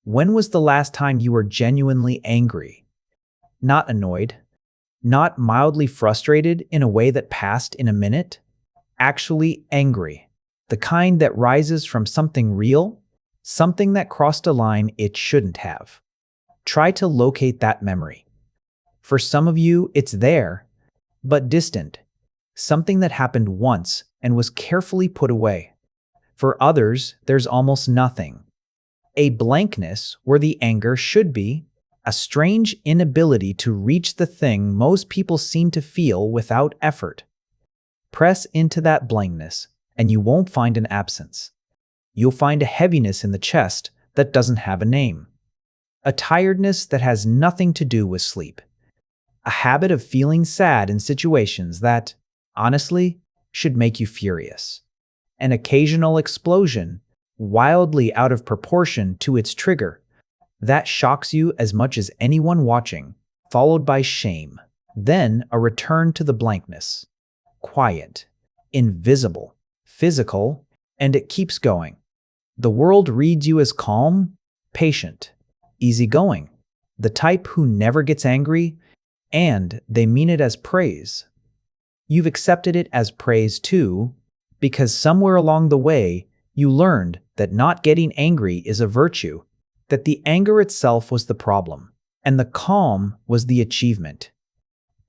When was the last time you were genuinely angry? Not annoyed, not mildly frustrated in a way that passed in a minute? Actually angry. The kind that rises from something real, something that crossed a line it shouldn't have. Try to locate that memory. For some of you, it's there, but distant. Something that happened once and was carefully put away. For others, there's almost nothing. A blankness where the anger should be, a strange inability to reach the thing most people seem to feel without effort. Press into that blankness, and you won't find an absence. You'll find a heaviness in the chest that doesn't have a name. A tiredness that has nothing to do with sleep. A habit of feeling sad in situations that, honestly, should make you furious. An occasional explosion, wildly out of proportion to its trigger, that shocks you as much as anyone watching, followed by shame. Then a return to the blankness. Quiet, invisible, physical, and it keeps going. The world reads you as calm, patient, easygoing, the type who never gets angry, and they mean it as praise. You've accepted it as praise too, because somewhere along the way, you learned that not getting angry is a virtue, that the anger itself was the problem, and the calm was the achievement.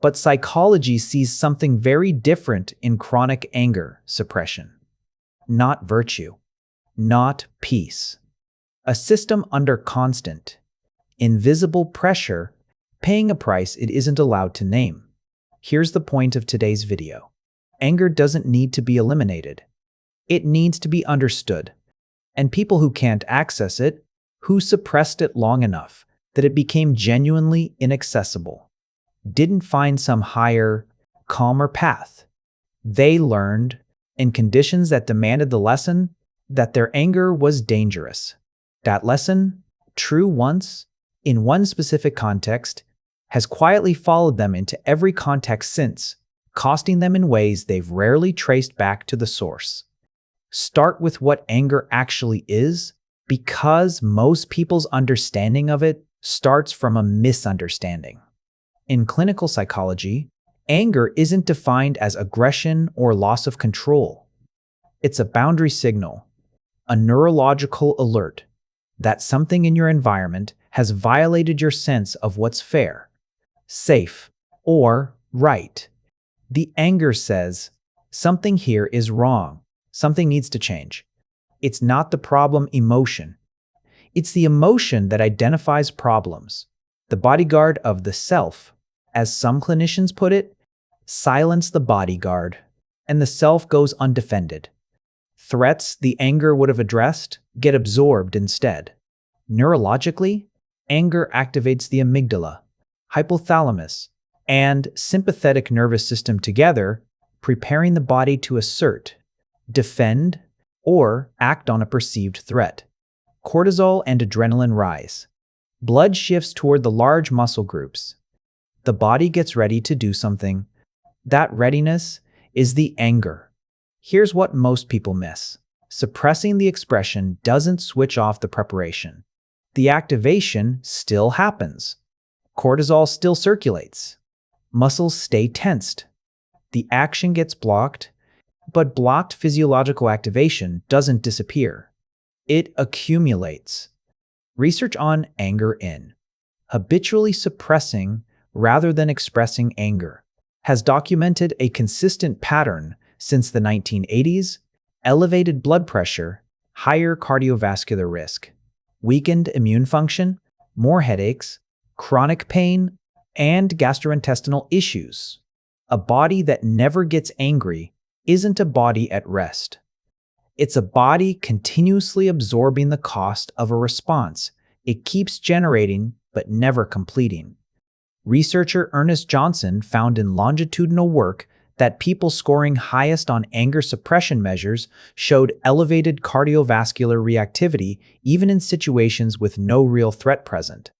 But psychology sees something very different in chronic anger suppression. Not virtue, not peace. A system under constant, invisible pressure, paying a price it isn't allowed to name. Here's the point of today's video. Anger doesn't need to be eliminated. It needs to be understood. And people who can't access it, who suppressed it long enough that it became genuinely inaccessible, didn't find some higher, calmer path. They learned, in conditions that demanded the lesson, that their anger was dangerous. That lesson, true once, in one specific context, has quietly followed them into every context since, costing them in ways they've rarely traced back to the source. Start with what anger actually is, because most people's understanding of it starts from a misunderstanding. In clinical psychology, anger isn't defined as aggression or loss of control. It's a boundary signal, a neurological alert that something in your environment has violated your sense of what's fair, safe, or right. The anger says, something here is wrong, something needs to change. It's not the problem emotion. It's the emotion that identifies problems. The bodyguard of the self, as some clinicians put it, silence the bodyguard, and the self goes undefended. Threats the anger would have addressed get absorbed instead. Neurologically, anger activates the amygdala, hypothalamus, and sympathetic nervous system together, preparing the body to assert, defend, or act on a perceived threat. Cortisol and adrenaline rise. Blood shifts toward the large muscle groups. The body gets ready to do something. That readiness is the anger. Here's what most people miss. Suppressing the expression doesn't switch off the preparation. The activation still happens. Cortisol still circulates. Muscles stay tensed. The action gets blocked, but blocked physiological activation doesn't disappear. It accumulates. Research on anger in habitually suppressing rather than expressing anger has documented a consistent pattern since the 1980s: elevated blood pressure, higher cardiovascular risk, weakened immune function, more headaches, chronic pain, and gastrointestinal issues. A body that never gets angry isn't a body at rest. It's a body continuously absorbing the cost of a response it keeps generating but never completing. Researcher Ernest Johnson found in longitudinal work that people scoring highest on anger suppression measures showed elevated cardiovascular reactivity even in situations with no real threat present.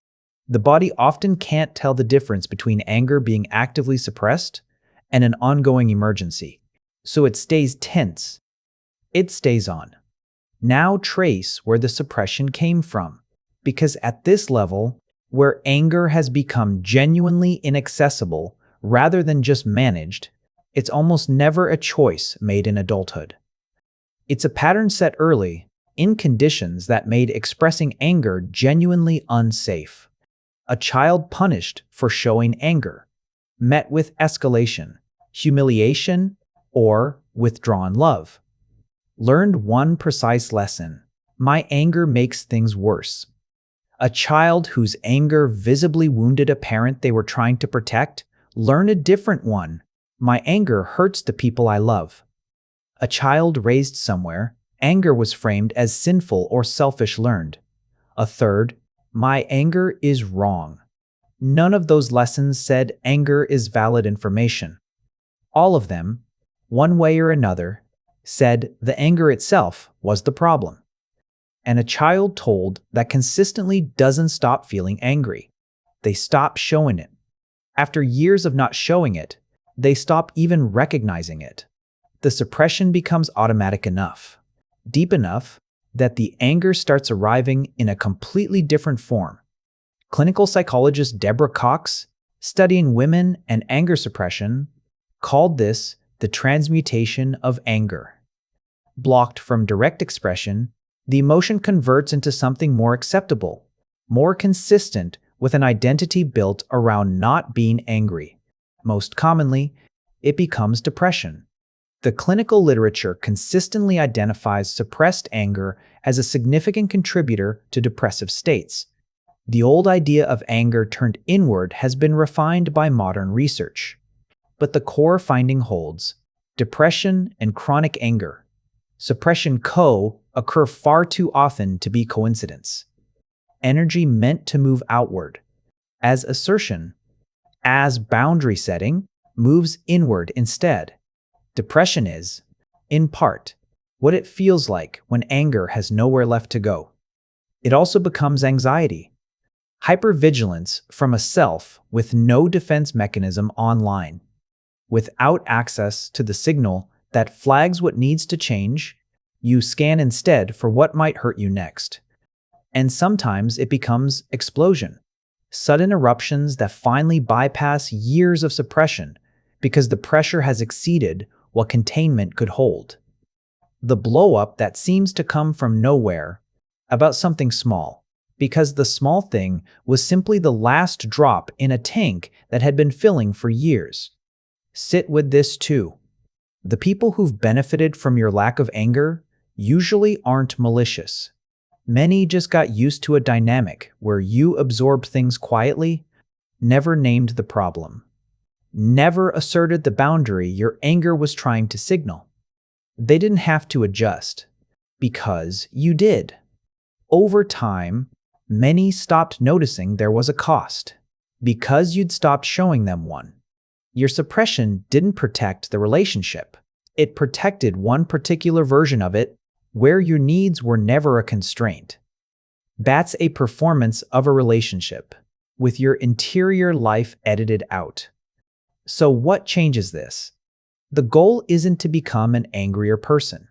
The body often can't tell the difference between anger being actively suppressed and an ongoing emergency, so it stays tense. It stays on. Now trace where the suppression came from, because at this level, where anger has become genuinely inaccessible rather than just managed, it's almost never a choice made in adulthood. It's a pattern set early, in conditions that made expressing anger genuinely unsafe. A child punished for showing anger, met with escalation, humiliation, or withdrawn love. Learned one precise lesson: my anger makes things worse. A child whose anger visibly wounded a parent they were trying to protect learned a different one: my anger hurts the people I love. A child raised somewhere, anger was framed as sinful or selfish learned. A third: my anger is wrong. None of those lessons said anger is valid information. All of them, one way or another, said the anger itself was the problem. And a child told that consistently doesn't stop feeling angry. They stop showing it. After years of not showing it, they stop even recognizing it. The suppression becomes automatic enough, deep enough, that the anger starts arriving in a completely different form. Clinical psychologist Deborah Cox, studying women and anger suppression, called this the transmutation of anger. Blocked from direct expression, the emotion converts into something more acceptable, more consistent with an identity built around not being angry. Most commonly, it becomes depression. The clinical literature consistently identifies suppressed anger as a significant contributor to depressive states. The old idea of anger turned inward has been refined by modern research. But the core finding holds: depression and chronic anger. Suppression occur far too often to be coincidence. Energy meant to move outward, as assertion, as boundary setting, moves inward instead. Depression is, in part, what it feels like when anger has nowhere left to go. It also becomes anxiety, hypervigilance from a self with no defense mechanism online. Without access to the signal that flags what needs to change, you scan instead for what might hurt you next. And sometimes it becomes explosion, sudden eruptions that finally bypass years of suppression because the pressure has exceeded what containment could hold. The blow-up that seems to come from nowhere, about something small, because the small thing was simply the last drop in a tank that had been filling for years. Sit with this too. The people who've benefited from your lack of anger usually aren't malicious. Many just got used to a dynamic where you absorbed things quietly, never named the problem, never asserted the boundary your anger was trying to signal. They didn't have to adjust, because you did. Over time, many stopped noticing there was a cost, because you'd stopped showing them one. Your suppression didn't protect the relationship. It protected one particular version of it, where your needs were never a constraint. That's a performance of a relationship, with your interior life edited out. So what changes this? The goal isn't to become an angrier person.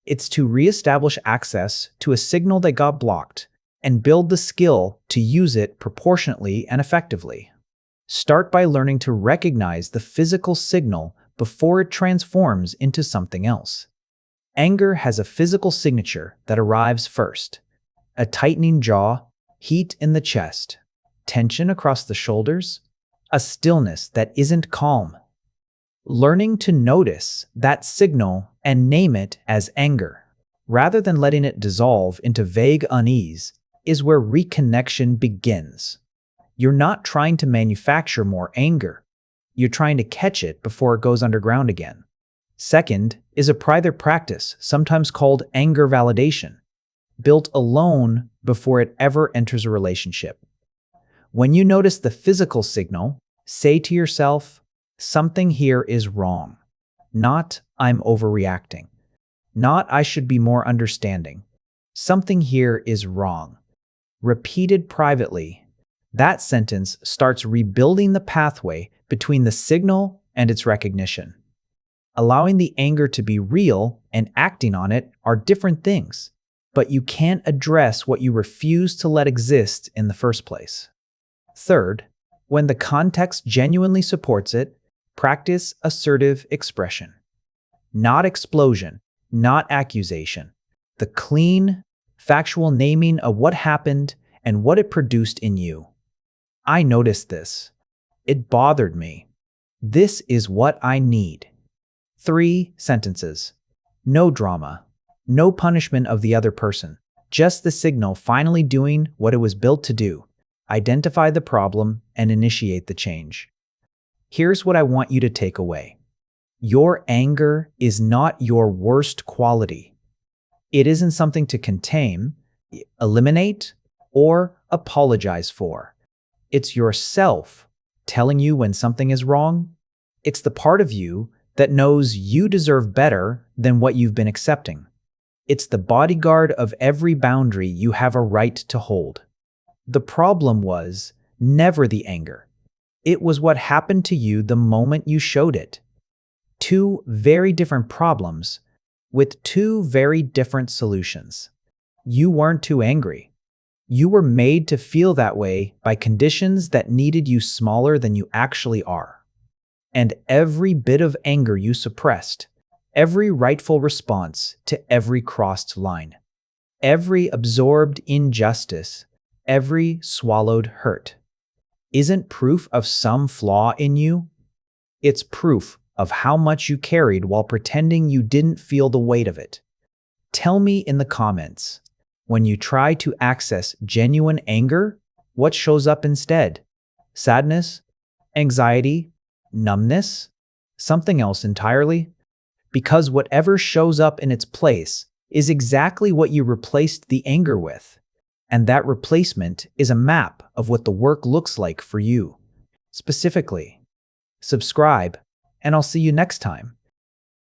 It's to reestablish access to a signal that got blocked and build the skill to use it proportionately and effectively. Start by learning to recognize the physical signal before it transforms into something else. Anger has a physical signature that arrives first: a tightening jaw, heat in the chest, tension across the shoulders, a stillness that isn't calm. Learning to notice that signal and name it as anger, rather than letting it dissolve into vague unease, is where reconnection begins. You're not trying to manufacture more anger. You're trying to catch it before it goes underground again. Second is a private practice, sometimes called anger validation, built alone before it ever enters a relationship. When you notice the physical signal, say to yourself, something here is wrong. Not, I'm overreacting. Not, I should be more understanding. Something here is wrong. Repeated privately, that sentence starts rebuilding the pathway between the signal and its recognition. Allowing the anger to be real and acting on it are different things. but you can't address what you refuse to let exist in the first place. Third, when the context genuinely supports it, practice assertive expression. Not explosion, not accusation. The clean, factual naming of what happened and what it produced in you. I noticed this. It bothered me. This is what I need. 3 sentences. No drama. No punishment of the other person. Just the signal finally doing what it was built to do. Identify the problem and initiate the change. Here's what I want you to take away. Your anger is not your worst quality. It isn't something to contain, eliminate, or apologize for. It's yourself telling you when something is wrong. It's the part of you that knows you deserve better than what you've been accepting. It's the bodyguard of every boundary you have a right to hold. The problem was never the anger. It was what happened to you the moment you showed it. 2 very different problems with 2 very different solutions. You weren't too angry. You were made to feel that way by conditions that needed you smaller than you actually are. And every bit of anger you suppressed, every rightful response to every crossed line, every absorbed injustice, every swallowed hurt, isn't proof of some flaw in you. It's proof of how much you carried while pretending you didn't feel the weight of it. Tell me in the comments, when you try to access genuine anger, what shows up instead? Sadness? Anxiety? Numbness? Something else entirely? Because whatever shows up in its place is exactly what you replaced the anger with. And that replacement is a map of what the work looks like for you. Specifically, subscribe, and I'll see you next time.